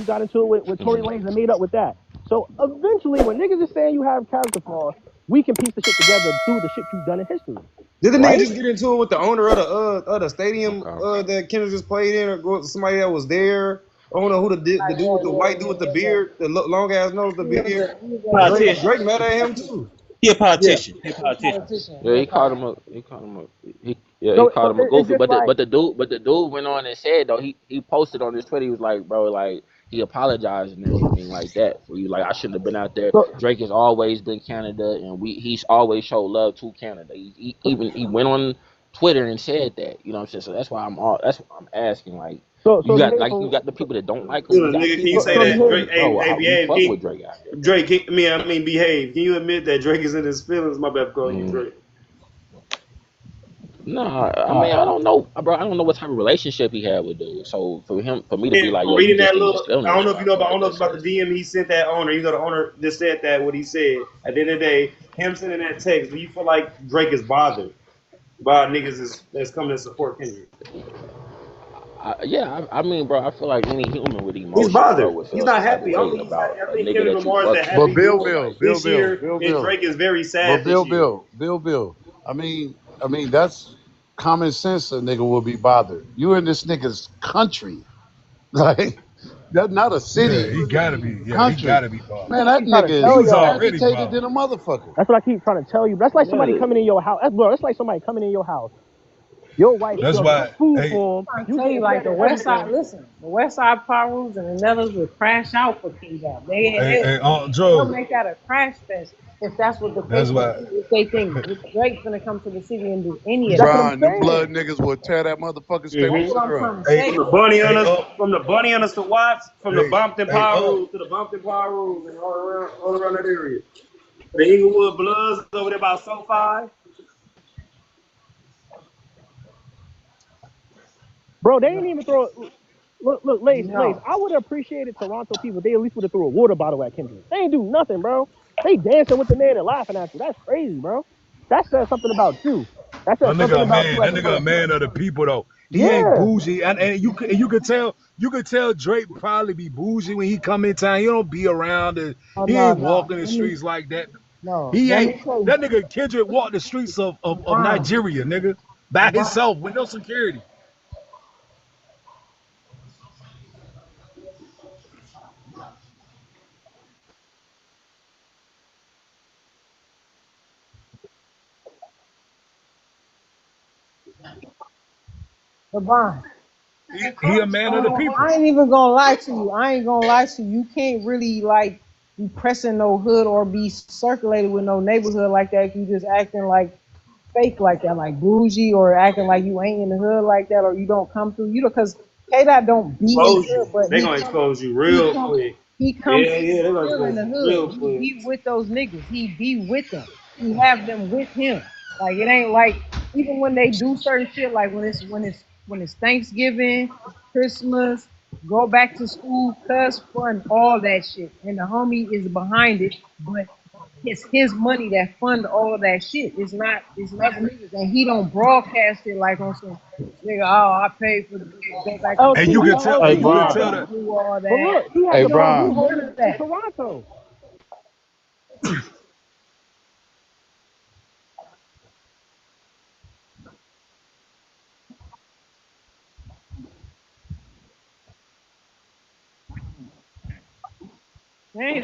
got into it with Tory Lanez and made up with that. So eventually, when niggas is saying you have character flaws, we can piece the shit together through the shit you've done in history. Did the nigga Right? just get into it with the owner of the stadium that Kendrick just played in, or somebody that was there? I don't know who the dude with the white dude with the beard, the long ass nose, the beard. Politician. Drake mad at him too. He a Yeah. politician. He a politician. Yeah, he called him a. He called him a. He So called him a it's goofy. just like But the dude went on and said though he posted on his Twitter. He was like, bro, like he apologized and everything like that for you. Like I shouldn't have been out there. so, Drake has always been Canada, and he's always showed love to Canada. He went on Twitter and said that. You know what I'm saying? So that's why I'm asking. Like so you you got hear you from got the people that don't like him. You Dude, got nigga, can you people say so that you that? hear Drake, bro, hey, we behave. fuck with Drake out here. Drake, I mean, behave. Can you admit that Drake is in his feelings? My bad for calling you Drake. No, I mean I don't know, bro. I don't know what type of relationship he had with dude. So for me to be And like, from yo, you reading just that in his little, I don't feelings, know bro, if I you know feel about, I don't like know if that's about the DM he sent that owner. You know, the owner just said that what he said. At the end of the day, him sending that text, do you feel like Drake is bothered by niggas that's coming to support Kendrick? yeah. I mean, bro, I feel like any human with He's emotions, bro, bothered. would He's feel some not type of happy. I don't way think he's happy. about I a think nigga Kendrick that you Lamar is the fucking with. But happy dude this Bill, year, Bill, and Bill. Drake is very But sad this year. Bill. I mean, that's common sense. A nigga will be bothered. You in this nigga's country, like that's not a city. Yeah, he You in this gotta be. nigga's Yeah, he country. gotta be that's Man, bothered. what I that keep trying nigga to He tell is was y'all. already agitated than bothered. a motherfucker. That's what I keep trying to tell you. That's like somebody Yeah. coming in your house. Bro, that's like somebody coming in your house. Your wife, That's yo, cook why. food Hey, for him. I'm trying to You tell you, getting like fed the and West Side, everything. listen, the West Side Power Rules and the Nellas would crash out for King Job. They'll Joe. make that a crash fest if that's what the That's people why. do. If they think Drake's gonna come to the city and do any of That's that, what I'm Brian, them blood saying. niggas will tear that motherfucking that's state Mm-hmm. what to I'm ground. trying to Hey, say. From the bunny hunters to Watts, from the hey, Bompton hey, Power Rules to the Bompton Power Rules, and all around that area. The Inglewood Bloods over there by SoFi. Bro, they ain't even throw. Look, Lace. No, I would have appreciated Toronto people. They at least would have threw a water bottle at Kendrick. They ain't do nothing, bro. They dancing with the man and laughing at you. That's crazy, bro. That says something about you. That that says something nigga a about you man. as That a nigga a person. man of the people though. He ain't Yeah. bougie, and you could tell Drake probably be bougie when he come in town. He don't be around. oh He no, ain't no. walking the streets like that. No. He Let ain't me tell you, that nigga Kendrick walked the streets of Brian, Nigeria, nigga, by Brian, himself with no security. but Brian. He a man of the people. I ain't even gonna lie to you. I ain't gonna lie to you. You can't really like be pressing no hood or be circulated with no neighborhood like that if you just acting like fake like that, like bougie or acting like you ain't in the hood like that or you don't come through. You know, because K Dot don't be in the Expose hood, you. but They gonna expose you real quick. he come Yeah, yeah, they gonna still in expose the you hood. real He quick. be with those niggas. He be with them. He have them with him. Like it ain't like even when they do certain shit, like when it's Thanksgiving, Christmas, go back to school, cuss, fun, all that shit. And the homie is behind it, but it's his money that fund all of that shit. It's other niggas, and he don't broadcast it like on some nigga. Oh, I paid for the go back to LT, And he you school. can got tell. Hey, LT. And you He can had Brian. tell them. that. Do all But that. look, he had Hey, them Don't hoes do who Brian. holding none it of in that. Toronto. Man,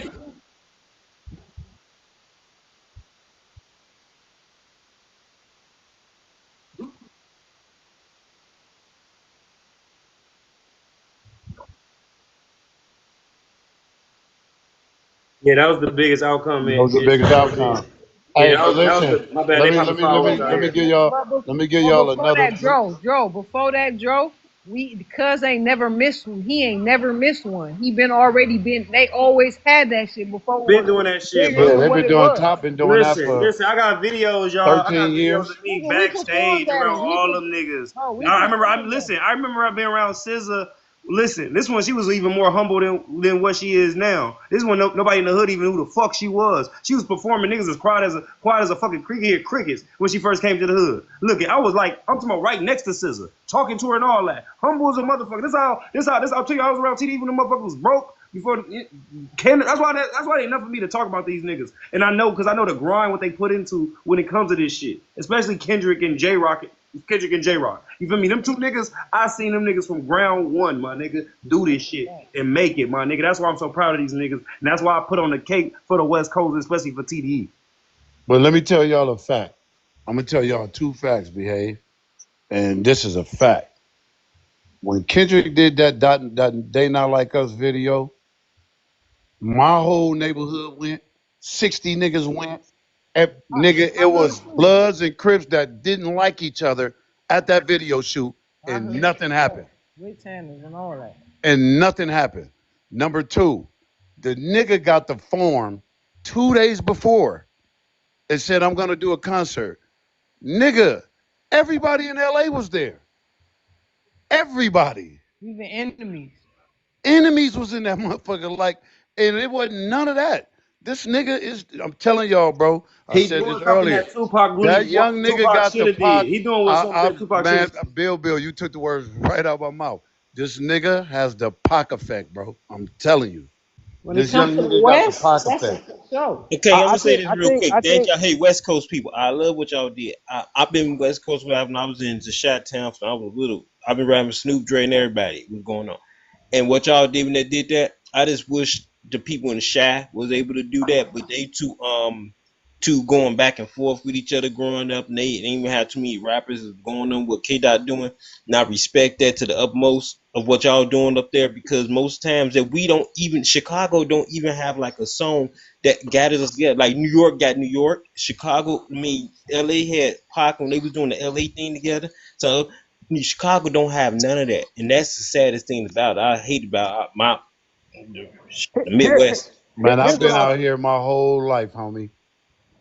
Yeah, that was the biggest outcome That was the in biggest 2010. outcome. Yeah, Hey, but that was listen, the, my bad. They popping fireworks out let me here. give but y'all before another. that, Joe, before that, Joe, cuz ain't never missed one. He ain't never missed one. They always had that shit before it Been was doing that shit, bigger Yeah, bro. than they've what been it doing was. top, been doing that Listen, for listen. I got videos, y'all. I got 13 videos of years. me Nigga, we performed backstage at around it. all them niggas. We I remember. performed at it. I remember I being around SZA Listen, this one she was even more humble than what she is now. This one nobody in the hood even knew who the fuck she was. She was performing, niggas as quiet as a fucking crickets when she first came to the hood. Look, I was like, I'm talking about right next to SZA, talking to her and all that. Humble as a motherfucker. This how I'll tell you, I was around TD when the motherfucker was broke. Before that's why they enough for me to talk about these niggas. And I know because I know the grind what they put into when it comes to this shit. Especially Kendrick and J Rock. You feel me? Them two niggas, I seen them niggas from ground one, my nigga, do this shit and make it, my nigga. That's why I'm so proud of these niggas. And that's why I put on the cake for the West Coast, especially for TDE. But let me tell y'all a fact. I'm gonna tell y'all 2 facts, behave. And this is a fact. When Kendrick did that They Not Like Us video, my whole neighborhood went. 60 niggas went. Nigga, it was Bloods and Crips that didn't like each other at that video shoot, and nothing happened. With Tanners and all that. And nothing happened. Number 2, the nigga got the form 2 days before and said, I'm gonna do a concert. Nigga, everybody in LA was there. Everybody. Even enemies. Enemies was in that motherfucker, like, and it wasn't none of that. This nigga is, I'm telling y'all, bro. I said this earlier. That young nigga got the Pac. He doing what something Tupac man, Bill, you took the words right out of my mouth. This nigga has the Pac effect, bro. I'm telling you. When this young nigga got the Pac effect. Okay, I'm gonna say this real quick. Thank y'all. Hey, West Coast people, I love what y'all did. I've been West Coast when I was in the Chi-Town when I was little. I've been rapping Snoop, Dre, and everybody. What's going on? And what y'all did when they did that, I just wish the people in the Chi was able to do that, but they two going back and forth with each other growing up, and they didn't even have too many rappers going on what K-Dot doing. And I respect that to the utmost of what y'all doing up there, because most times that we don't even, Chicago don't even have like a song that gathers us together. Like New York got New York, Chicago, LA had Pac when they was doing the LA thing together. So Chicago don't have none of that, and that's the saddest thing about it. I hate about the Midwest. Man, I've been out here my whole life, homie.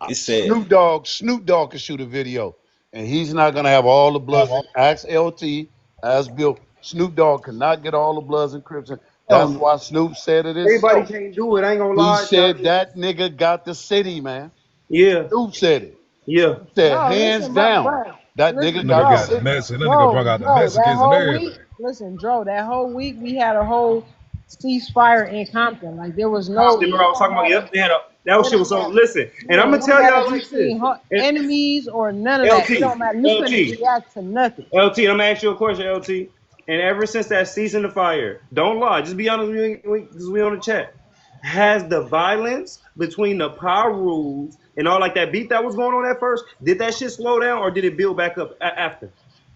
It's sad. Snoop Dogg can shoot a video, and he's not gonna have all the bloods. Ask LT, ask Bill. Snoop Dogg cannot get all the bloods and Crips. That's why Snoop said it is. Everybody can't do it. I ain't gonna lie. He said that nigga got the city, man. Yeah. Snoop said it. Yeah. He said hands down. That nigga got the city. That nigga brought out the Mexicans and everything. Listen, Dro, that whole week we had a whole ceasefire in Compton. Like there was no. Remember I was talking about? Yep, they had that shit was so. Listen, and I'm gonna tell y'all like this: enemies or none of that. It don't matter. You couldn't react to nothing. LT, I'm gonna ask you a question, LT. And ever since that cease in the fire, don't lie, just be honest with me, because we on the chat. Has the violence between the power rules and all like that beat that was going on at first, did that shit slow down or did it build back up after?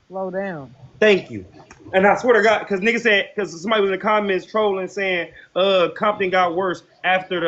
Slow down. Thank you. And I swear to God, because niggas said, because somebody was in the comments trolling saying, Compton got worse after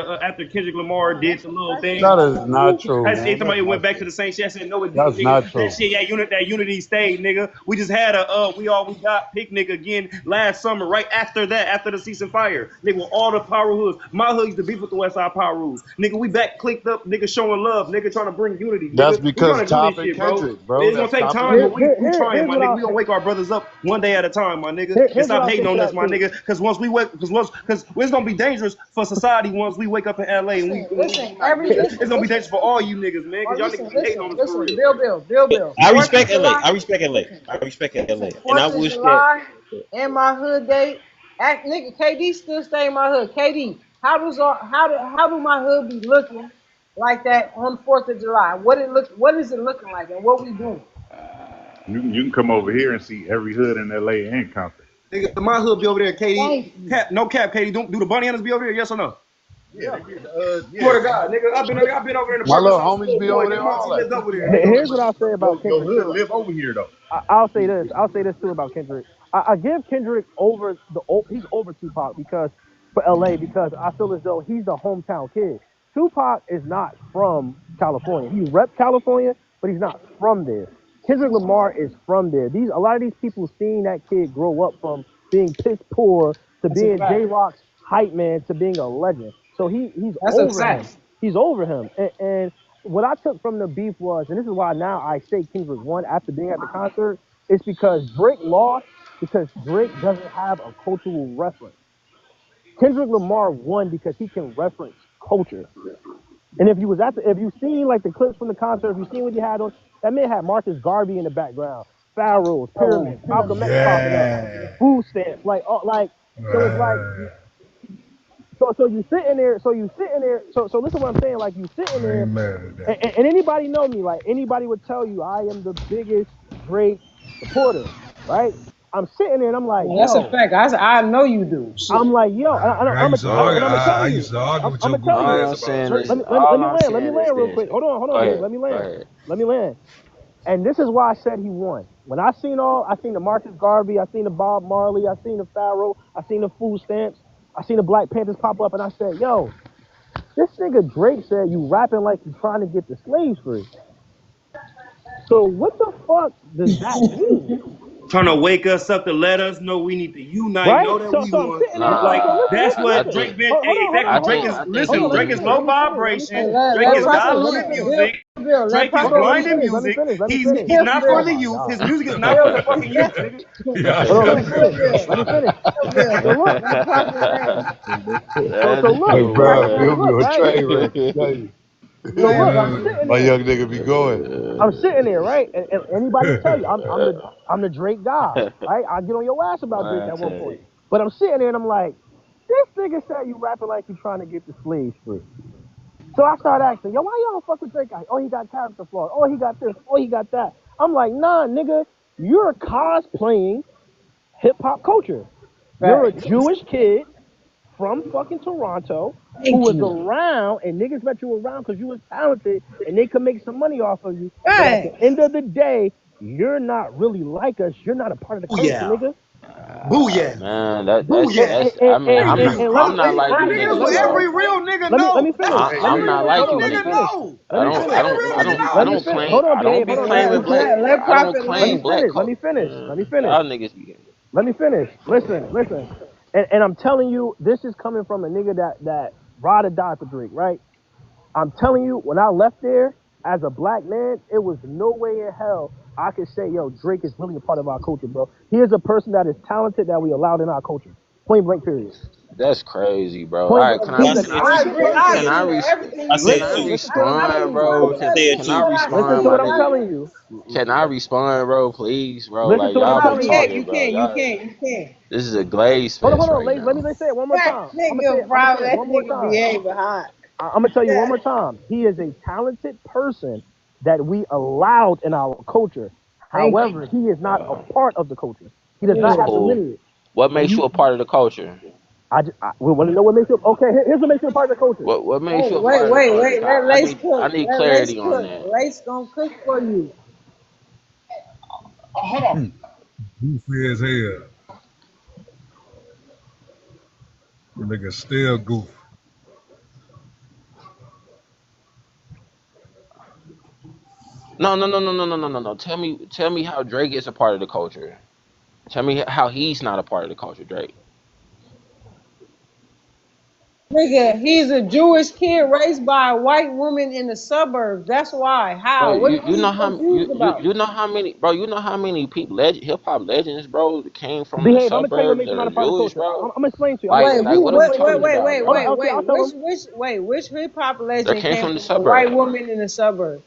Kendrick Lamar did the little thing. That is not true. I said somebody went back to the same shit. I said no, it didn't. That's not true. That shit, that unity stayed, nigga. We just had a we got picnic again last summer, right after that, after the cease and fire. Nigga, with all the power hoods. My hood used to beef with the West Side Power Rules. Nigga, we back clicked up, nigga showing love, nigga trying to bring unity. Nigga. That's because Top and Kendrick, bro. It's gonna take time, but we trying, my nigga. We gonna wake our brothers up one day at a time, my nigga. And stop hating on us, my nigga. Because once we wake, because it's gonna be dangerous for society once we wake up in LA and it's gonna be dangerous for all you niggas, man. Because y'all niggas hating on us for real. Bill. I respect LA. I respect LA. And I wish that. And my hood day, nigga, KD still stay in my hood. KD, how do my hood be looking like that on 4th of July? What is it looking like, and what we doing? You can come over here and see every hood in LA and Compton. Nigga, my hood be over there, KD. No cap, KD. Do the bunny hunters be over there? Yes or no? Yeah. Swear to God, nigga, I've been over there in the my little homies be over there. Here's what I'll say about Kendrick. Your hood live over here though. I'll say this too about Kendrick. I give Kendrick he's over Tupac because for LA because I feel as though he's the hometown kid. Tupac is not from California. He reps California, but he's not from there. Kendrick Lamar is from there. A lot of these people seeing that kid grow up from being piss poor to being J-Rock's hype man to being a legend. So he's over him. He's over him. And what I took from the beef was, and this is why now I say Kendrick won after being at the concert, it's because Drake lost because Drake doesn't have a cultural reference. Kendrick Lamar won because he can reference culture. And if you seen like the clips from the concert, if you seen what he had on, that man had Marcus Garvey in the background, Pharaohs, pyramids, Malcolm X popping up, Yeah. food stamps, so it's like so you sitting there, so listen to what I'm saying, like you sitting I there, ain't mad at that. and anybody know me, like anybody would tell you I am the biggest Drake supporter, right? I'm sitting there and I'm like, That's a yo, fact. I know you do. Shit. I'm like, yo, I used to argue. and I'm gonna tell I you, used to argue I'm, with I'm your gonna tell goofy All you. ass I'm about saying Drake. is, Let all me I'm land. Let me saying is land real this. quick. Hold Go on, Big. ahead. Let me Go land. ahead. Let me land. And this is why I said he won. When I seen the Marcus Garvey, I seen the Bob Marley, I seen the Pharaoh, I seen the food stamps, I seen the Black Panthers pop up, and I said, yo, this nigga Drake said you rapping like you trying to get the slaves free. So what the fuck does that mean? Trying to wake us up to let us know we need to unite, Right? know that we So I'm won. sitting there. So Like so Nah, that's I what listen. Drake think, been. Hold Hey, on, hold exactly. on, hold Drake on. is I think Hold he listen. on, let Drake me is finish. low Let losing. me finish. Let me vibration. finish. Drake is Listen, diluted listen. music. Let Drake is Paco let me grinding finish. Let me music. finish. Let me He's finish. he's not for Oh the my youth. god. His music is not for the fucking youth, nigga. Hold on, let me Chill, finish. Bill. Let me finish. Bill. So look. Let Prophet land. So That look. Hey, nigga So bro, so you'll be look, on right? train wreck. I tell you. Go So ahead, look, I'm Prophet. sitting My there. young nigga be going. I'm sitting there, right? And anybody tell you, I'm the Drake guy, right? I get on your ass about Drake I at one tell point. you. But I'm sitting there and I'm like, this nigga said you rapping like you trying to get the slaves free. So I start asking, yo, why y'all don't fuck with Drake? Oh, he got character flaws. Oh, he got this. Oh, he got that. I'm like, nah, nigga, you're cosplaying hip hop culture. You're a Right. Jewish kid from fucking Toronto who Thank was you. around and niggas met you around because you was talented and they could make some money off of you. But at the Right. end of the day, you're not really like us. You're not a part of the culture, Booyah. nigga. Booyah. Man, Booyah. that's. I mean, And let me I'm not like you Nigga, that's niggas, what bro. every real nigga let me know. That's finish. what Let me I'm every not finish. real Hold like on. you Let me nigga niggas. finish. know. Let me That's what finish. every real nigga I Let know. me don't finish. claim. Hold on, I don't behave. be Hold on. Let me claiming finish. black. I Prophet don't Let me claim land. black finish. Let culture. me finish. Let me finish. Y'all niggas be. Let me finish. Listen. And I'm telling you, this is coming from a nigga that ride or die for Drake, right? I'm telling you, when I left there as a black man, it was no way in hell I could say, yo, Drake is really a part of our culture, bro. He is a person that is talented that we allowed in our culture. Point blank, period. That's crazy, bro. All Point right, blank. can I? He's a I I said talented agree. I Can person. I? agree with everything I you said said. Listen, two. listen I, to what I'm I telling Respond, don't. you. I bro. don't I gotta said Can I two. Listen respond to to what respond, I'm nigga? telling nothing. you. Can I respond, bro? Please, bro. Listen Like to what I'm y'all No, been telling you. yeah, talking, you bro. can. You Y'all. can. You can. This is a glaze Hold fest on. right Let now. me say it one more That time. nigga, I'm gonna say bro, it that one more nigga time. behave behind. I'm gonna tell you one Yeah. more time. He is a talented person that we allowed in our culture. Thank you. However, he is not a Uh, part of the culture. He does that's not Yeah. have the cool. lineage. What When makes you, you a part of the culture? we want to know what makes you. Okay, here's what makes you a part of the culture. What makes Wait, you a wait, part of the wait, culture? wait. 'Cause Let I Lace need cook. I need Let Lace clarity on cook. that. Lace gonna cook for you. Goofy as hell. Nigga still goofy. No. Tell me how Drake is a part of the culture. Tell me how he's not a part of the culture, Drake. Nigga, he's a Jewish kid raised by a white woman in the suburbs. That's why. Bro, How? What you are you know how confused about? you know how many, bro, you know how many people hip hop legends, bro, that came from the Behave. I'm gonna tell you what suburbs makes that him not are a part of the Jewish, culture. bro? I'm gonna explain to you. I'm gonna Wait, explain to Like you. who? what are we I'm talking gonna about, hold on, bro? LT. I'll tell him. Which hip hop That legend came came from the from a white suburbs. woman in the suburbs?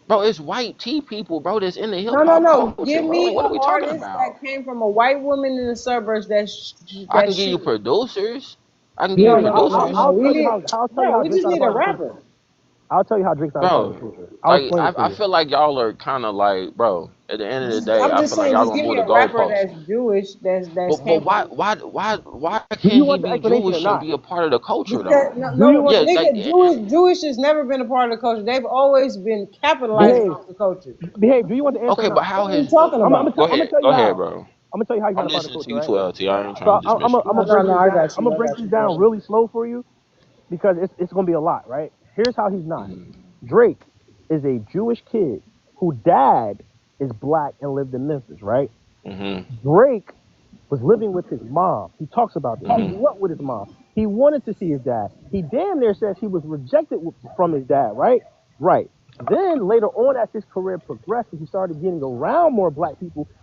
Bro, it's white T people, bro, that's in the hip No, no, hop no. culture, Give bro. Like me what are an we talking artist about? that came from a white woman in the suburbs I that can give you she. producers. I can give you No, Behave. no, no, producers. no. I'll We tell you need. how. I'll tell you No, how we Drake's just not a need a part of the culture. rapper. I'll tell you how Drake's not a part of the Bro, culture. I'll like explain it to I you. feel like y'all are kind of like, bro. At the end of the day, I'm I just feel like saying, y'all just gonna give move me the a rapper goalposts. that's Jewish that's But came from. why Do you can't he want the be explanation or Jewish and not? be a part of the culture Because though? no, Do you no, want Yeah, the like nigga, Jewish has never been a part of the culture. They've always been capitalizing behave? off the culture. Behave. Do you want the answer or okay, but not? how What are you his? talking about? Go I'm gonna ahead, tell go you ahead, how. bro. I'm gonna tell you how he's I'm not a part of the listening to culture, you, right? 12T. I ain't So trying to dismiss you. I'm No, gonna no, break no. this I down. got I'm you. gonna I break got this you. Go down ahead. really slow for you because it's gonna be a lot, right? Here's how he's not. Mhm. Drake is a Jewish kid whose dad is black and lived in Memphis, right? Mhm. Drake was living with his mom. He talks about this. He Mhm. grew up with his mom. He wanted to see his dad. He damn near says he was rejected from his dad, right? Right. Then later on, as his career progressed, and he started getting around more black people.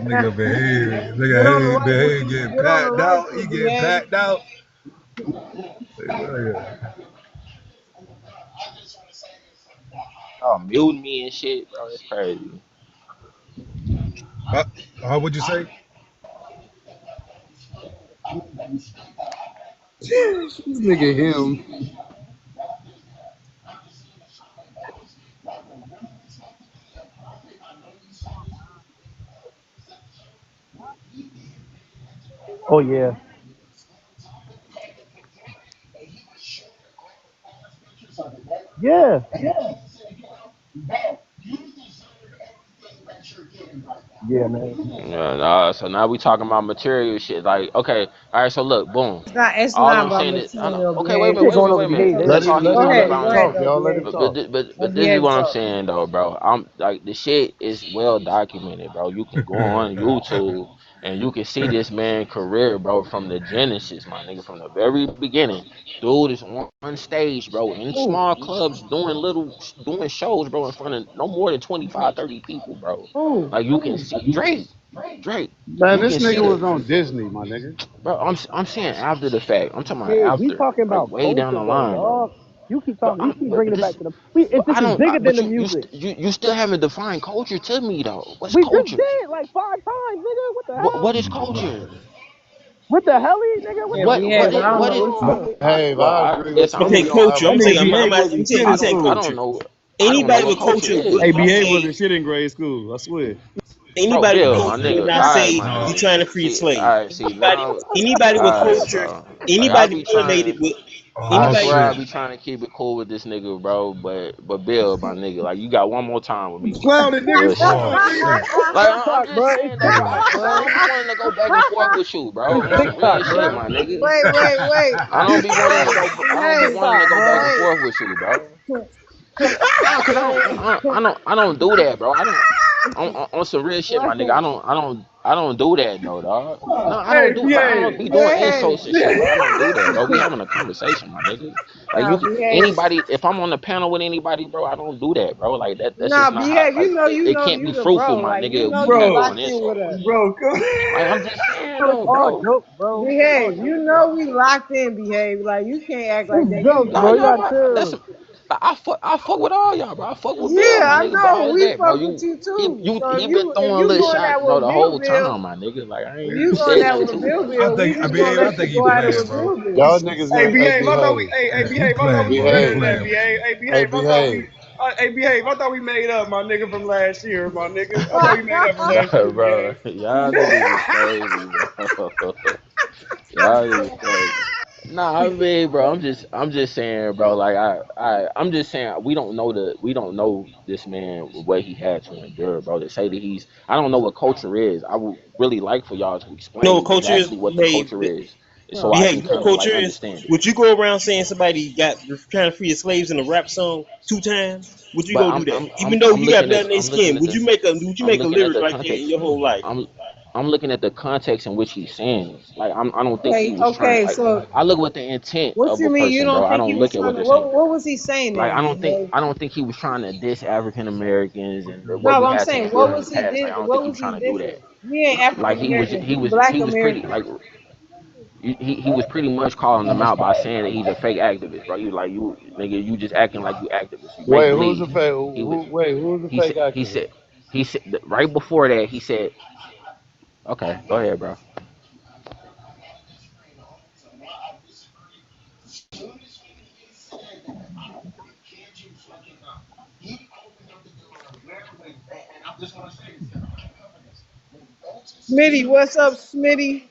Nigga behave. Get on the Nigga right behave foot. getting Get on the packed right out. He foot, getting BA. packed out. Yeah. Oh, muting me and shit, bro. It's crazy. Would you say? This nigga him. Oh yeah. Yeah. Yeah, man. Yeah, nah, so now we talking about material shit. Like, okay, all right. So look, boom. It's All not I'm about saying is, material okay, wait a This minute, behavior. shit wait a going minute, over wait a minute. behave. They Let's let Okay, him talk. let He's go him talking let ahead. him Go about. ahead, Talk, though, y'all. Let BA. him talk. This is BA what I'm talk. saying though, bro. I'm like the shit is well documented, bro. You can go on YouTube and you can see this man career, bro, from the genesis, my nigga, from the very beginning. Dude is on stage, bro, in Ooh, small clubs doing shows, bro, in front of no more than 25, 30 people, bro. ooh. Like you can see Drake. Man, You this can see nigga the was on Disney, my nigga. bro. I'm saying after the fact. I'm talking about Yeah, we after, talking like about way down culture the though, line, bro. dog. You keep But talking. You keep but bringing it this back to the. We. but It's this I is don't. bigger than But the music. you still haven't defined culture to me though. What's We just culture? did like 5 times, nigga. What the What hell? is culture? What the hell, nigga? What Yeah, the What fuck? BA, what but is I don't what know is? what you. Behave. I agree with Listen. you. I'm We Okay, be don't have culture. a I'm That telling nigga you, culture. BA I'm wasn't shit telling you, in I'm saying I school. don't culture. know. I don't know Anybody what with culture culture is, Hey, wouldn't bro. BA say wasn't shit in grade school. I swear. Bro, anybody with Bill, my culture would nigga. not All right, say my you nigga. trying to free a See, slave. all right. See now. Anybody with All right, culture, bro. Like I anybody be melanated trying. with Oh I anybody. swear I shit. be trying to keep it cool with this nigga, bro. But Bill, my nigga, like you got one more time with me, bro. Clown it, nigga. Real shit. Oh Clown, nigga. shit. Like It's I'm TikTok, just bro. It's saying though, Yeah. TikTok, I bro. don't be wanting to go back and forth with you, bro. It's On some real TikTok, shit, bro. my nigga. Wait. I don't be wanting to Wait, go. I don't be It's behave. wanting to TikTok, go back and bro. Wait. forth with you, bro. Cause I don't do that, bro. I don't on some real shit, my nigga. I don't do that, no, dog. No, I don't Hey, do, but I don't BA. be doing Behave. insults and shit, bro. I don't do that, bro. We having a conversation, my nigga. Like Nah, you, can, behave. anybody. If I'm on the panel with anybody, bro, I don't do that, bro. Like that's Nah, just not how. behave. Like You it know can't you be the fruitful, bro. my Like, you nigga. If know we you having Bro. an locked in with insult, us. Bro, come. like I'm just saying, It's though, all bro. jokes, bro. It's all Behave. You jokes. know we locked in, behave. Like, you can't act like It's that. jokes, Nah, bro. You y'all, gotta my that's chill. I fuck with all y'all, bro. I fuck with Bill, Yeah, my I nigga. But know. all We that, bro. fuck with you too. So He been if throwing you little going shots, that bro, with the whole Bill, time, my nigga. Like I if ain't you you going said that that with too. I Bill, we think just gonna behave. I let you think he go at it playing, with bro. Bill. Y'all niggas Hey, hey behave. I thought we. behave. Hey, Yeah, he behave. I thought playing, we bro. He better than Behave. that. playing. Behave. Hey, Hey behave. I thought we. behave. Hey, behave. I thought we made up, my nigga, from last year, my nigga. I thought we made up from last year, Bro, behave. y'all niggas is crazy, bro. Y'all niggas crazy. Nah, I mean, bro, I'm just saying, bro. Like, I'm just saying, we don't know this man what he had to endure, bro. To say that I don't know what culture is. I would really like for y'all to You know what explain culture is? exactly what the Behave. culture is, so I Behave. can You know what kind of like culture is? understand it. Would you go around saying somebody got trying to free his slaves in a rap song 2 times? Would you But go do that? Even though you have blood in their skin, would you I'm make a looking at lyric the like that in context. your whole life? I'm looking at the context in which he's saying this. Like I don't think he Okay, was trying. okay. Like So I look at the intent what of you a mean you person, bro. don't I think he don't was look at trying what to? they're saying. What was he saying Like then? BA? I don't think he was trying to diss African Americans and what No, we I'm had to saying what endure in the was he past. Like did? I don't think What he was was trying he to do that. dissing? He ain't African Like American. He Black he was pretty American. like he was pretty much calling them out by saying that he's a fake activist, bro. You like you nigga, you just acting like you activist. You make Wait, who's the believe. fake He was who's the he fake said activist? right before that he said, okay, go ahead, bro. Smitty, what's up, Smitty?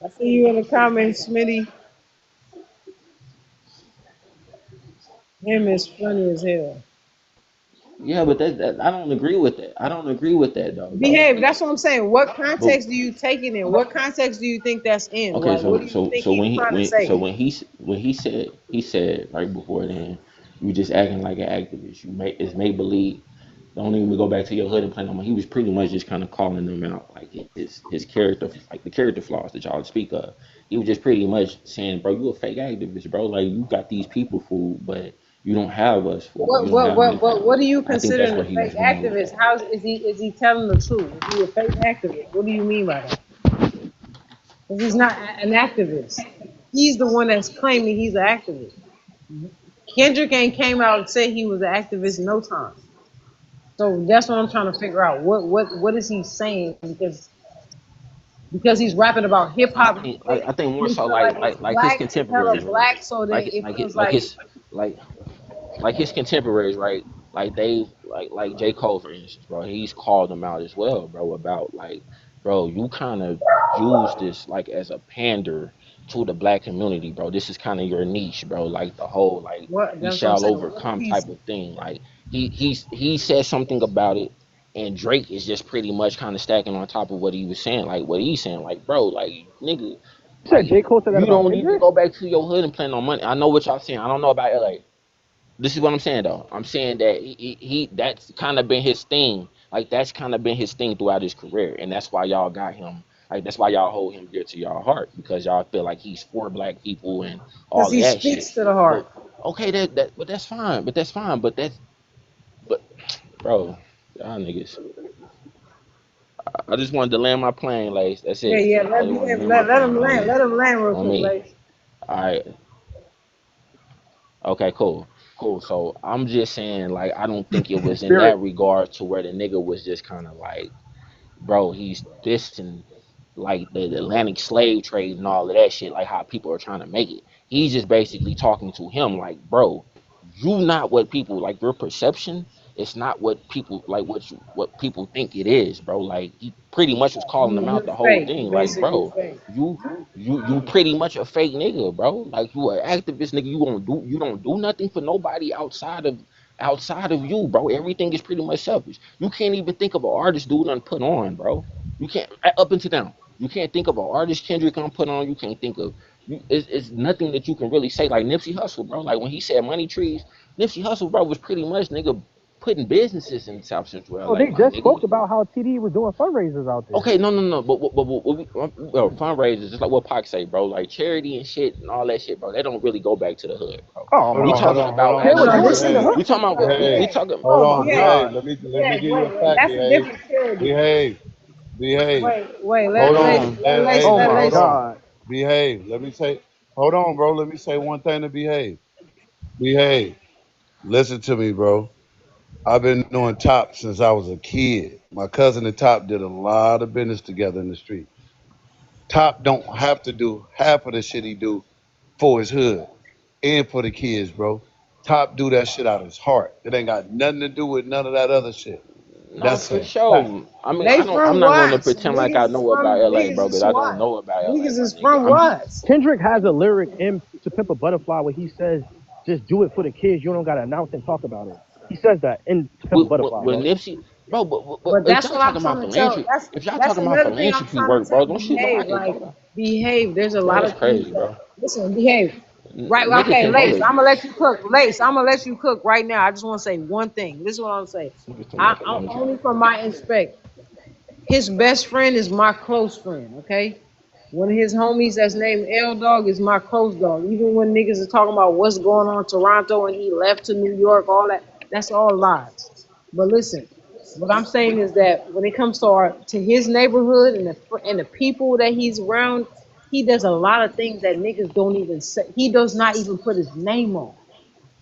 I see you in the comments, Smitty. Him is funny as hell. Yeah, but that I don't agree with that. I don't agree with that though, bro. Behave. That's what I'm saying. What But context do you take it in? What context do you think that's in? okay, Like, what do you think so he's trying to say? when he said right before then, you just acting like an activist. You make it's make believe. Don't even go back to your hood and play no more. He was pretty much just kind of calling them out, like his character, like the character flaws that y'all speak of. He was just pretty much saying, bro, you a fake activist, bro. Like you got these people fooled, but you don't have us fooled. You don't have me fooled. What do you I think consider that's a where he fake was going with activist? that. How is he telling the truth? Is he a fake activist? What do you mean by that? 'Cause he's not an activist. He's the one that's claiming he's an activist. Kendrick ain't came out and said he was an activist no time. So that's what I'm trying to figure out. What is he saying? Because because he's rapping about hip hop music. I think more He so feel like it's like his black, it's hella contemporaries, right? black, so then it feels Like like his like his contemporaries, right? Like they like J. Cole, for instance, bro. He's called them out as well, bro. About like, bro, you kind of use this like as a pander to the black community, bro. This is kind of your niche, bro. Like the whole like what we that's what I'm shall saying. What overcome he's type of thing. Like he said something about it, and Drake is just pretty much kind of stacking on top of what he was saying. Like what he's saying, like bro, like nigga, You said like J. Cole said that you about don't need to Kendrick? go back to your hood and plan on money. I know what y'all saying. I don't know about LA. This is what I'm saying though. I'm saying that he that's kind of been his thing. Like that's kind of been his thing throughout his career, and that's why y'all got him. Like that's why y'all hold him dear to y'all heart because y'all feel like he's for black people and because all of he that shit. speaks to the But heart. okay, but that's fine. But that's fine. But bro, y'all niggas. I just wanted to land my plane, Lace. That's Yeah, it. yeah. I just wanted to land my Let plane him on land. me. Let him land real On quick, me. Lace. All right. Okay, cool. Cool. So I'm just saying, like, I don't think it was in Spirit. that regard to where the nigga was just kind of like, bro, he's dissing like the Atlantic slave trade and all of that shit, like how people are trying to make it. He's just basically talking to him like, bro, you not what people like your perception. It's not what people like what people think it is, bro. Like he pretty much was calling them out You're the whole fake. thing. Like, Basically bro, fake. you you pretty much a fake nigga, bro. Like you an activist nigga. You don't do nothing for nobody outside of you, bro. Everything is pretty much selfish. You can't even think of an artist dude done put on, bro. You can't up until down. You can't think of an artist Kendrick gonna put on. You can't think of it's nothing that you can really say like Nipsey Hussle, bro. Like when he said money trees, Nipsey Hussle, bro, was pretty much nigga putting businesses in South Central Oh, LA, they my just spoke nigga. about how TD was doing fundraisers out there. Okay, no, well, fundraisers, just like what Pac say, bro, like charity and shit and all that shit, bro. They don't really go back to the hood, bro. Oh Hold my We on, hold God. talking on, hold about on, They hold were on. actual, This in the doing. Behave, we talking hood. about behave. we Yeah. talking. Hold Oh my on, Yeah. behave. God. Let me Yeah. give you a Wait. fact, That's a behave. different charity. Behave, behave. Wait. Hold on, Oh Let my Lace. God. behave. Let me say, hold on, bro. Let me say one thing to behave. Behave. Listen to me, bro. I've been doing top since I was a kid. My cousin and Top did a lot of business together in the street. Top don't have to do half of the shit he do for his hood and for the kids, bro. Top do that shit out of his heart. It ain't got nothing to do with none of that other shit. No, That's for a fact. sure. I mean, They I'm from not gonna Watts. pretend like I know about LA, bro, because I don't know about LA, Niggas my is nigga. from I'm just Watts. Kendrick has a lyric in To Pimp a Butterfly where he says, "Just do it for the kids. You don't gotta announce and talk about it." He says that in To Pimp a Butterfly, with bro. Nipsey, bro. But If that's y'all what I'm talking about trying to tell. philanthropy, if y'all That's talking about another thing I'm philanthropy trying to work, tell. bro, don't shit Behave, nobody like talk about. behave. There's a Bro, lot that's of things crazy, that bro. listen. Behave. Right. Nigga Okay, can go Lace. to I'm gonna let you cook. Lace. I'm gonna let you cook right now. I just want to say one thing. This is what I'm gonna say. niggas talking about I'm philanthropy. only from my inspect. His best friend is my close friend, okay? One of his homies that's named L Dog is my close dog. Even when niggas are talking about what's going on in Toronto and he left to New York, all that, that's all lies. But listen, what I'm saying is that when it comes to his neighborhood and the people that he's around, he does a lot of things that niggas don't even say. He does not even put his name on.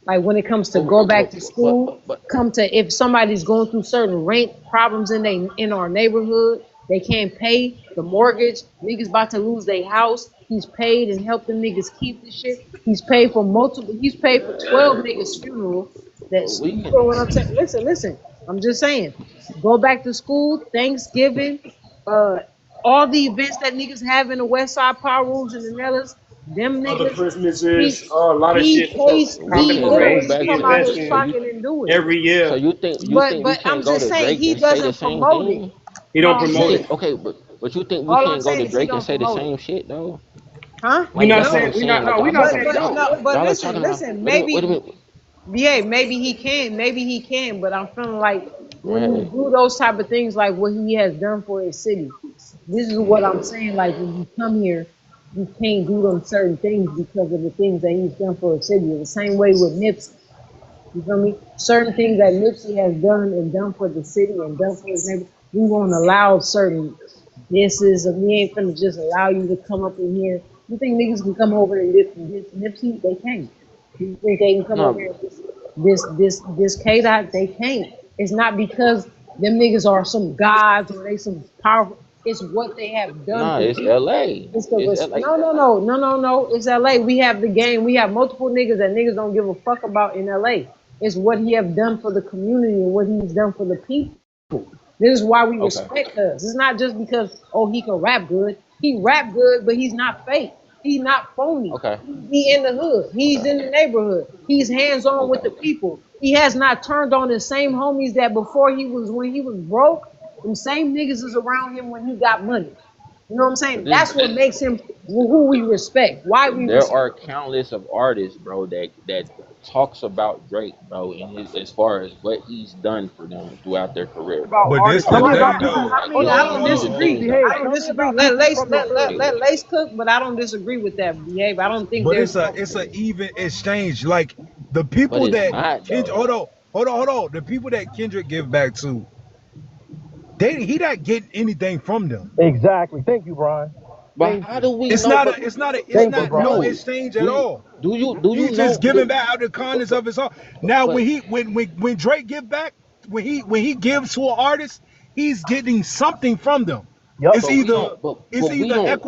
Like when it comes to go back to school, But come to if somebody's going through certain rent problems in our neighborhood, they can't pay the mortgage, niggas about to lose their house. He's paid and helped them niggas keep the shit. He's paid for 12 niggas funeral. That's we you can. know what I'm saying. Listen. I'm just saying. Go back to school, Thanksgiving, uh all the events that niggas have in the West Side Power Rooms and the Nellis, them Other niggas, Christmases, he a lot of shit for We he common can go parades. literally back He come to out the. his invests So in pocket and do it. every year. you think we But can't I'm go just to saying Drake he and say the doesn't same promote it. thing? He No, don't I'm You promote saying it. think okay, but you think we all I'm can't go to saying is he Drake and don't say the promote it. same shit though? Huh? We Like not that's what No. saying I'm we saying. not Like no we y'all not talking saying he don't. But y'all are talking about. listen, Wait a maybe minute. yeah, maybe he can, but I'm feeling like when you Man, do those type of things like what he has done for his city, this is what I'm saying. Like when you come here, you can't do them certain things because of the things that he's done for his city. The same way with Nipsey. You feel me? Certain things that Nipsey has done and done for the city and done for his neighbor, we won't allow certain disses, and we ain't finna just allow you to come up in here. You think niggas can come over and diss Nipsey? They can't. You think they can come over no. here and this K-Dot? They can't. It's not because them niggas are some gods or they some powerful. It's what they have done Nah, for it's people. LA. It's the It's LA. no. It's LA. We have the game. We have multiple niggas that niggas don't give a fuck about in LA. It's what he have done for the community and what he's done for the people. This is why we Okay. respect us. It's not just because he can rap good. He rap good, but he's not fake. He's not phony. Okay. He in the hood. He's Okay. in the neighborhood. He's hands on with Okay. the people. He has not turned on the same homies that before when he was broke. Them same niggas is around him when he got money. You know what I'm But saying? this, That's what makes him who we respect. Why we there respect. are countless of artists, bro, that talks about Drake, bro, and as far as what he's done for them throughout their career, About bro. But this artists. the Tell me Like, about thing people. though. I Hold mean, on, I hold don't on, these are disagree. things, behave. I don't Tell me disagree. about Let people Lace from the hood. let Lace cook, but I don't disagree with that, Behave. I don't think But there's no. it's a even exchange. Like the but people it's that not Kendrick, though. hold on. The people that Kendrick give back to, he not getting anything from them. Exactly. Thank you, Brian. But Thank how you. do we know? But It's Thank you, not Brian. no no, exchange at do all. you He's know? just giving back out of the kindness of his heart. Now But when Drake give back, when he gives to an artist, he's getting something from them. Yep. It's but we either don't. But we don't.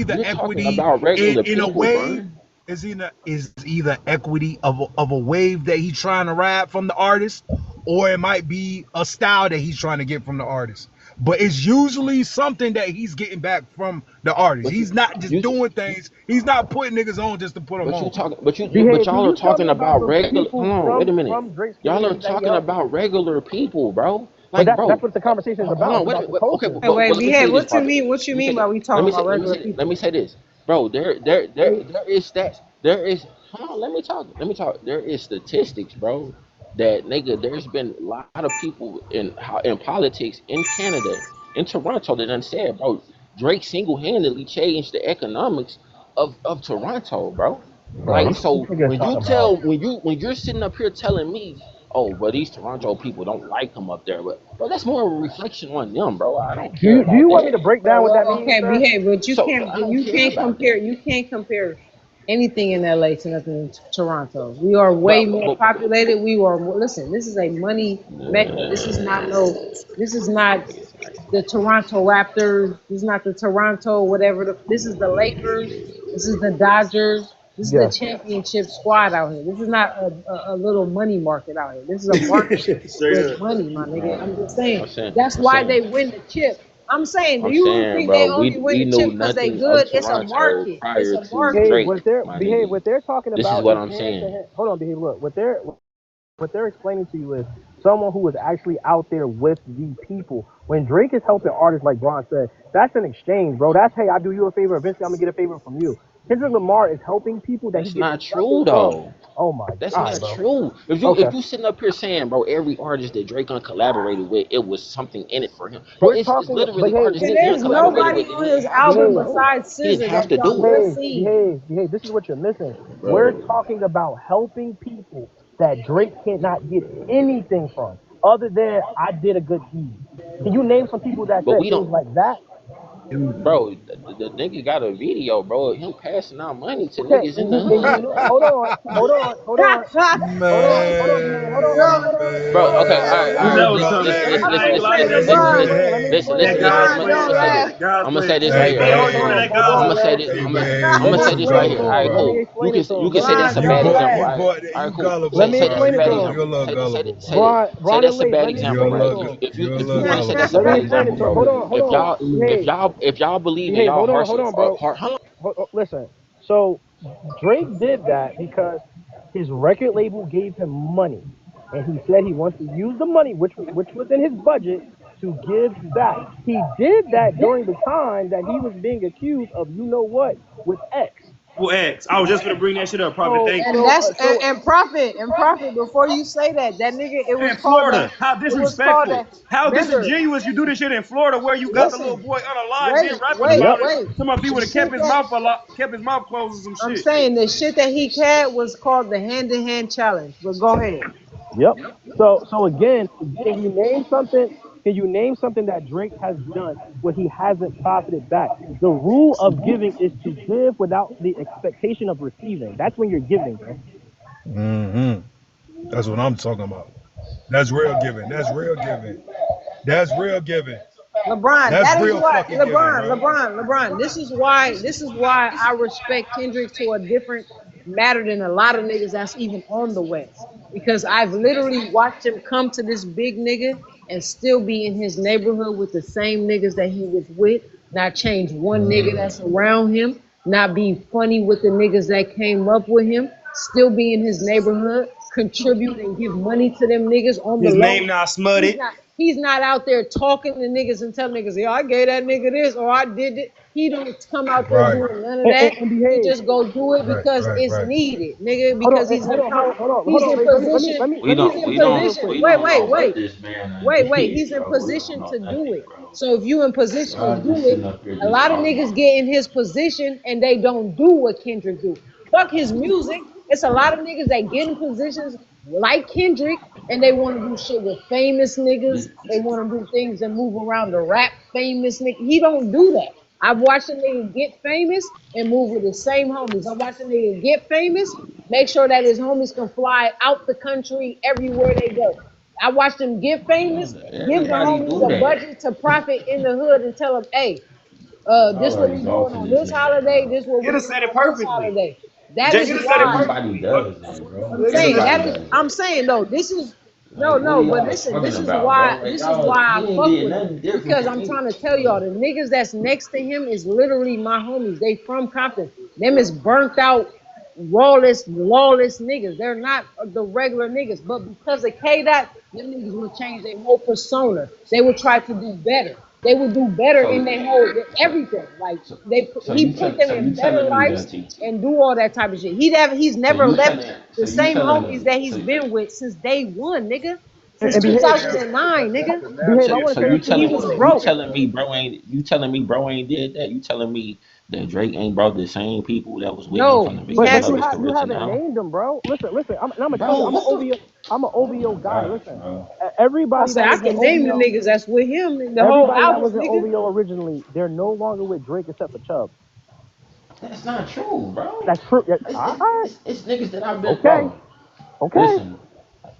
You're talking about regular in a people, wave. Brian. Is either equity of a wave that he's trying to ride from the artist, or it might be a style that he's trying to get from the artist. But it's usually something that he's getting back from the artist. But He's not just you doing things. He's not putting niggas on just to put them But you on. talking, but Behave. Can y'all are you tell talking me about about the regular. Hold people on, wait a minute. from Drake's Y'all are community that he talking helped? about regular people, bro. But Like, that's bro, what the conversation is hold about. on, It's about the okay, culture. Hey, but wait, let me say Behave. this, What you Prophet. mean? What you Let me say mean this. by we talking about regular Let people? me say this, bro. There is stats. There is. Hold on, let me talk. Let me talk. There is statistics, bro. That nigga, there's been a lot of people in politics in Canada, in Toronto, that done said, bro, Drake single-handedly changed the economics of Toronto, bro. Bro, Like, this so nigga's when you talking about. tell when you're sitting up here telling me, oh, but these Toronto people don't like him up there, but bro, that's more of a reflection on them, bro. I don't Do care you do about you want me that. to break down what that Well, means, okay, sir? Behave, but So I don't care about that. you can't compare anything in LA to nothing in Toronto. We are way But more but, populated. We are listen. This is a money mecca. This is not the Toronto Raptors. This is not the Toronto whatever. This is the Lakers. This is the Dodgers. This is the Yes. championship squad out here. This is not a little money market out here. This is a market Straight with up. money, my nigga. I'm just saying. I'm saying, That's I'm why saying, they win the chip. I'm saying, do I'm you saying, think they bro, only win we the chip knew because they nothing of good? It's a Toronto market. It's prior a to market. Behave. Drake, my Behave. nigga. What they're talking This is about what is I'm hand to saying. hand. Hold on, behave. Look, what they're explaining to you is someone who is actually out there with the people. When Drake is helping artists, like Bron said, that's an exchange, bro. That's, hey, I do you a favor. Eventually, I'm gonna get a favor from you. Kendrick Lamar is helping people that he That's gets not nothing true from. though. Oh my That's god, not bro. true. Okay, If you sitting up here saying, bro, every artist that Drake collaborated with, it was something in it for him, bro. we're It's talking. literally Behave. artists And that he there's collaborated nobody with that on he didn't his have to album Behave. do. besides He didn't Scissor have that to y'all do, just Behave, seen. behave. This is what you're missing. We're bro. talking about helping people that Drake cannot get anything from, other than I did a good deed. Can you name some people that But said we things don't. like that? Bro, the nigga got a video, bro, of him passing out money to Okay, niggas in the and you hood. know, Man, Bro, okay, You all right. know it's man, coming. I'm I ain't gonna just lie, saying, that Let nigga me was explain. Let me hey, explain. that Let me God's Ron, explain. don't plan. say this. laugh. God's I'm gonna plan. say this right hey, here. They Hold already knew on, that hold God I'm on, gonna was say man. coming. this. hey, I'm man, gonna Let me say you this right explain it here. to All gullible, right, him. Let bro. me cool. explain it to him. You can say this is Ron, a You bad don't bought, example. you laugh. All right, bought, all right, you cool. gullible, Let me Say bro. explain that's a it bad to You him. a example. little gullible, Say bro. that. Say Bron that's a and Lake, bad let me example, explain You a it right? to little, him. you a little You say gullible, that's a Let me bad bro. explain example, it to him. bro. Hold on. Behave. If y'all believe in Behave. y'all hearts, Hold on, bro. hold on. Listen. So Drake did that because his record label gave him money, and he said he wants to use the money, which was in his budget, to give back. He did that during the time that he was being accused of you know what with X. Well, X. I was just gonna bring that shit up, Prophet. So Thank you. And so that's uh, so and profit. Before you say that, that nigga, it was In called Florida, that. how It was called disrespectful. that. How Remember, disingenuous you do this shit in Florida where you got the little listen, boy unalive being rapping yep. about it. Some of you The would have kept shit his that mouth a lot, kept his mouth closed or some I'm shit. saying, the shit that he had was called the hand-to-hand challenge. But go ahead. Yep. So again, can you name something? Can you name something that Drake has done where he hasn't profited back? The rule of giving is to give without the expectation of receiving. That's when you're giving, bro. Hmm. That's what I'm talking about. That's real giving. That's real giving. That's real giving. LeBron, That's that is real why fucking giving, bro. LeBron. This is why I respect Kendrick to a different matter than a lot of niggas that's even on the West. Because I've literally watched him come to this big nigga and still be in his neighborhood with the same niggas that he was with, not change one nigga that's around him, not be funny with the niggas that came up with him, still be in his neighborhood, contribute and give money to them niggas on the His low. name not smutted. He's not out there talking to niggas and telling niggas, yeah, I gave that nigga this or I did it. He don't come out there Right, doing none of that. And He behave. just go do it right, because right, it's right. needed, nigga. Hold on, Because he's in power. hold He's on, in Ray. position. We He's don't in we don't position. quick. we Wait, don't wait, know what wait, this man wait, wait. did, He's in bro. We don't position know to do nothing, it. bro. So if you in position to Y'all do just it, sitting up here a just lot of talking niggas about get in his position and they don't do what Kendrick do. Fuck his music. It's a lot of niggas that get in positions like Kendrick and they want to do shit with famous niggas. this. They want to do things and move around the rap famous nigga. He don't do that. I've watched a nigga get famous and move with the same homies. I watched a nigga get famous, make sure that his homies can fly out the country everywhere they go. I watched him get famous, give the Everybody homies do a that. budget to profit in the hood and tell them, hey, this Y'all are what we doing exalting on this this man, holiday, bro. this what He'd we have doing said it on this perfectly. holiday. That Jay, is he'd have said it why perfectly. Everybody does that, bro. I'm saying Everybody that is does I'm that. saying though, this is no, Like, what are no, but y'all listen, talking about, bro? Like, this is y'all, why I he ain't fuck did with him. nothing different Because from I'm me. trying to tell y'all, the niggas that's next to him is literally my homies. They from Compton. Them is burnt out, lawless niggas. They're not the regular niggas. But because of K Dot, them niggas will change their whole persona. They would try to do better. They would do better in So, their whole so, everything. Like so, he put them so you in better telling me, lives Dusty? and do all that type of shit. He's So never you left telling, the so you same telling homies me, that he's been with since day one, nigga. Since And behave, 2009, nigga. behave. I so, want so to say you this to you He real was telling, quick. you broke. telling me, bro ain't, you telling me, bro ain't did that? You telling me that Drake ain't brought the same people that was with him No, from the he beginning But of you hasn't. his you career to haven't now, named them, bro. Listen. I'm gonna tell you. bro? What the? I'm an OVO guy. Gosh, Listen, bro. I everybody say that I was in can name the OVO, niggas that's with him in the whole everybody that album, was in nigga. OVO originally, they're no longer with Drake except for Chubb. That's not true, bro. That's true. Yeah, It's, all it's, right. it's, it's niggas that I've been, Okay. bro. Okay. Listen,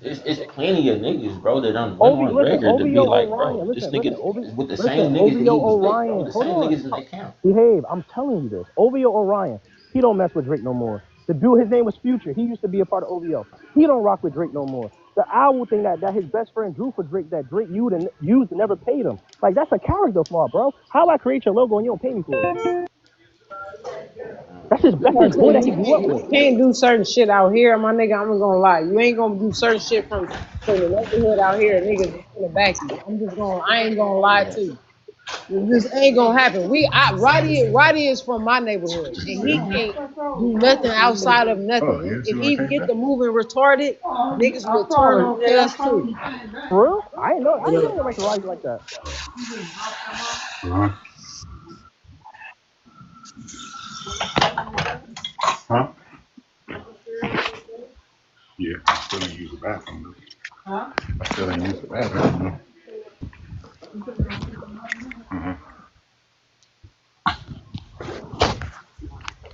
it's plenty of niggas, bro, that done went on Listen, record to OVO be like, bro, Orion. this Listen, nigga is with the same niggas that OVO he was with, bro. Orion. The Hold same on. niggas in that count. Behave. I'm telling you this. OVO Orion. He don't mess with Drake no more. The dude, his name was Future. He used to be a part of OVO. He don't rock with Drake no more. The owl thing that his best friend drew for Drake that Drake used and never paid him. Like that's a character flaw, bro. How I create your logo and you don't pay me for it? That's his boy that he grew up with. You can't do certain shit out here, my nigga. I'm not gonna lie. You ain't gonna do certain shit from the neighborhood out here, niggas is gonna back you. I ain't gonna lie to you. This ain't gonna happen. Roddy is from my neighborhood, and he can't do nothing outside of Oh, nothing. you see If what I he take get that? the moving retarded, niggas will turn on us too. For real? I didn't know. I didn't know you like to ride like that. Uh-huh. Huh? Yeah, I still ain't use the bathroom though. I still ain't use the bathroom though. Uh-huh.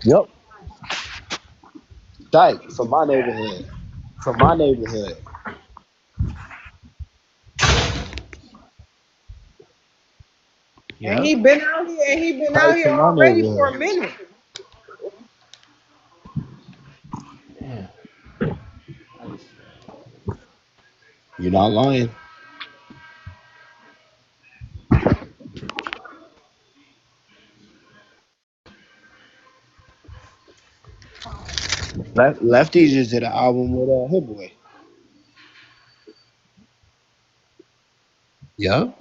Yep. Dyke from my neighborhood. From my neighborhood. And Yep. he been out here, and he been out Dyke here from my already for neighborhood. a minute. Damn. I just, You're not lying. Lefty just did an album with Hit Boy. Yep.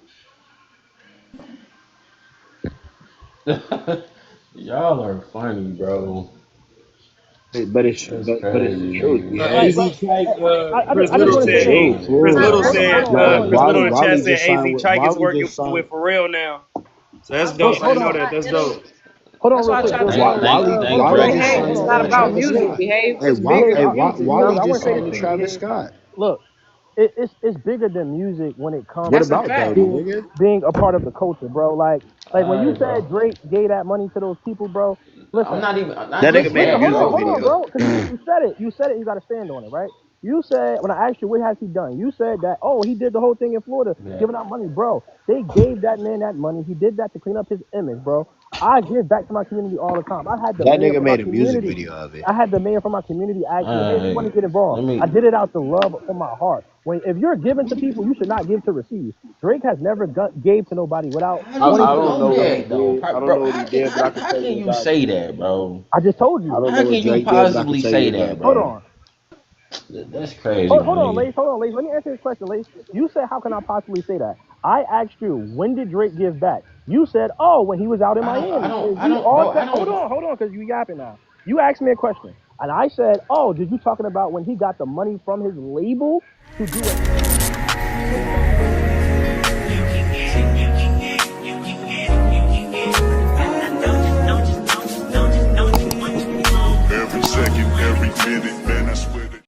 y'all are funny, bro. That's But it's the crazy, truth. nigga. Yeah. Right. AZ Right. Tyke, I Chris just Little want to It's say the this. said, truth. Chris Fool. Little Hold on, said, hold on, hold on. Chris Little in the chat Wally said just signed AZ with Tyke is Wally working just signed with Pharrell now. So that's Hold, dope. I hold didn't know on. that. That's dope. Hold on That's real why I quick. try to Bill. tell Thank, him, thank, thank Hold Wally Drake on. just for behave. signed It's with not about Travis music, Scott. behave. Hey, It's bigger than music, Wally I bro. want just to say signed this with to you, Travis Behave. Scott. Look, it's bigger than music when it comes What That's a to about fact. Dirty, being nigga? being a part of the culture, bro. Like when you Alright, said bro. Drake gave that money to those people, I'm listen, not even, not That just nigga made a listen, that, hold music on, bro. hold on, video. bro, because you said it, you got to stand on it, right? You said when I asked you what has he done, you said that he did the whole thing in Florida, Yeah. giving out money, bro. They gave that man that money. He did that to clean up his image, bro. I give back to my community all the time. I had the That mayor nigga from my made a music community. video of it. I had the mayor from my community ask me, "Hey, we want to get Let involved." I me. did it out the love from my heart. If you're giving to people, you should not give to receive. Drake has never gave to nobody without How do wanting I you to don't know know receive what something. he that though, did. I don't bro? know what he did, but I can How tell can you you about say Drake. that, bro? I just told I you. don't know How what can you Drake did, but I can possibly tell you say about that, Hold Drake. bro? on. That's crazy, Hold my on, nigga. Lace. Hold on, Lace. Let me answer this question, Lace. You said, how can I possibly say that? I asked you, when did Drake give back? You said, when he was out in Miami. And we all Bro. said, hold on, because you yapping now. You asked me a question. And I said, did you talking about when he got the money from his label to do a